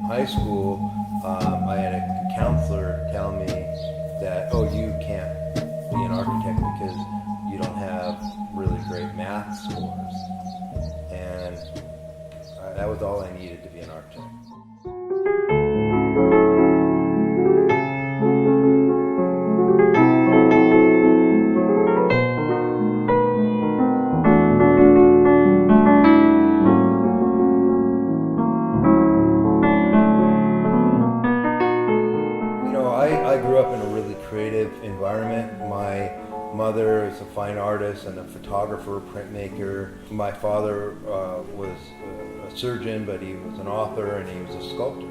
high school, I had a counselor tell me that, oh, you can't be an architect because you don't have really great math scores. And that was all I needed to be an architect. I grew up in a really creative environment. My mother is a fine artist and a photographer, printmaker. My father was a surgeon, but he was an author and he was a sculptor.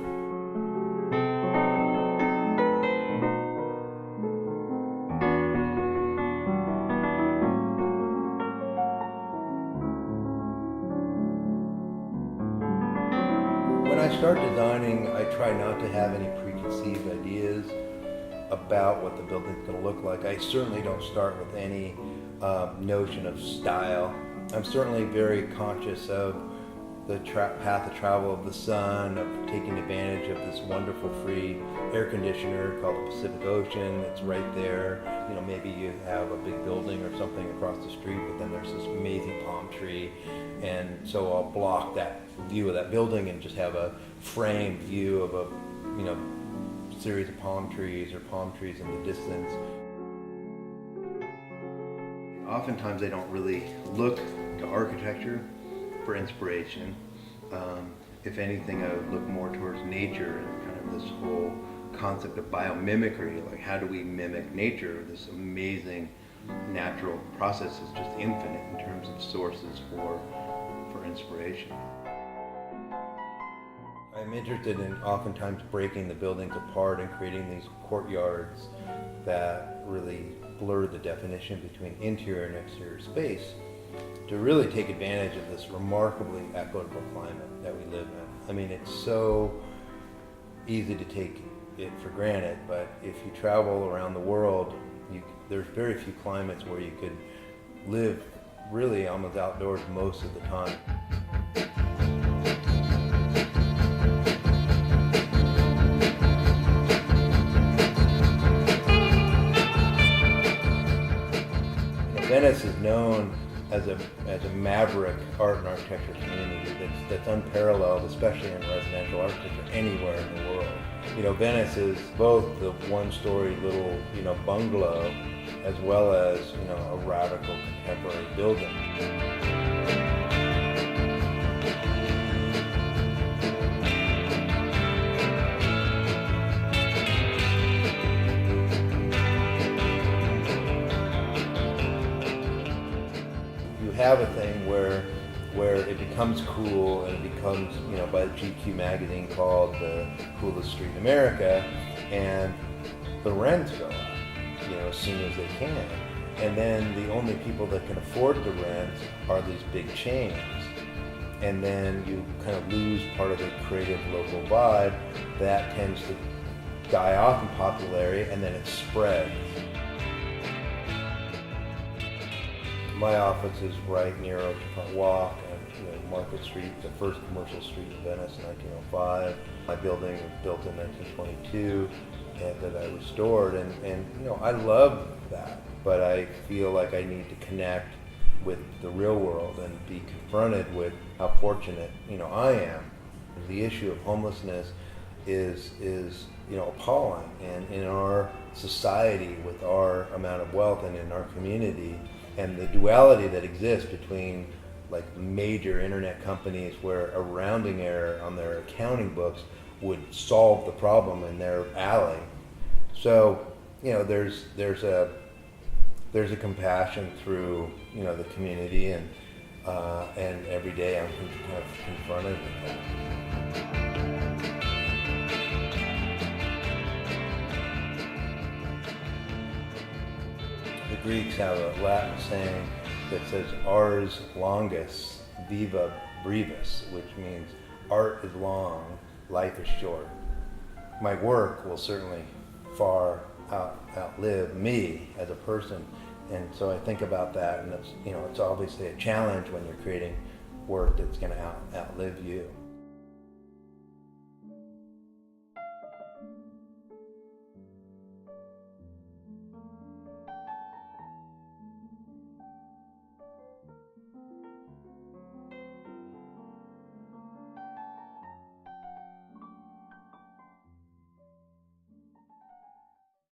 When I start designing, I try not to have any preconceived ideas about what the building's going to look like. I certainly don't start with any notion of style. I'm certainly very conscious of the path of travel of the sun, of taking advantage of this wonderful free air conditioner called the Pacific Ocean. It's right there. You know, maybe you have a big building or something across the street, but then there's this amazing palm tree, and so I'll block that view of that building and just have a framed view of a, series of palm trees or palm trees in the distance. Oftentimes I don't really look to architecture for inspiration. If anything, I would look more towards nature and kind of this whole concept of biomimicry, like how do we mimic nature? This amazing natural process is just infinite in terms of sources for inspiration. I'm interested in oftentimes breaking the buildings apart and creating these courtyards that really blur the definition between interior and exterior space to really take advantage of this remarkably equitable climate that we live in. I mean, it's so easy to take it for granted, but if you travel around the world, there's very few climates where you could live really almost outdoors most of the time. Venice is known as a maverick art and architecture community that's unparalleled, especially in residential architecture anywhere in the world. Venice is both the one-story little, bungalow as well as, a radical contemporary building. Have a thing where it becomes cool and it becomes, by the GQ magazine called the coolest street in America, and the rents go up, as soon as they can. And then the only people that can afford the rents are these big chains. And then you kind of lose part of the creative local vibe that tends to die off in popularity, and then it spreads. My office is right near Oceanfront Walk and Market Street, the first commercial street in Venice in 1905. My building was built in 1922 and that I restored, and I love that, but I feel like I need to connect with the real world and be confronted with how fortunate I am. The issue of homelessness is appalling, and in our society with our amount of wealth and in our community, and the duality that exists between like major internet companies where a rounding error on their accounting books would solve the problem in their alley. So, there's a compassion through, the community, and every day I'm kind of confronted with that. The Greeks have a Latin saying that says ars longus, viva brevis, which means art is long, life is short. My work will certainly far outlive me as a person, and so I think about that, and it's obviously a challenge when you're creating work that's going to outlive you.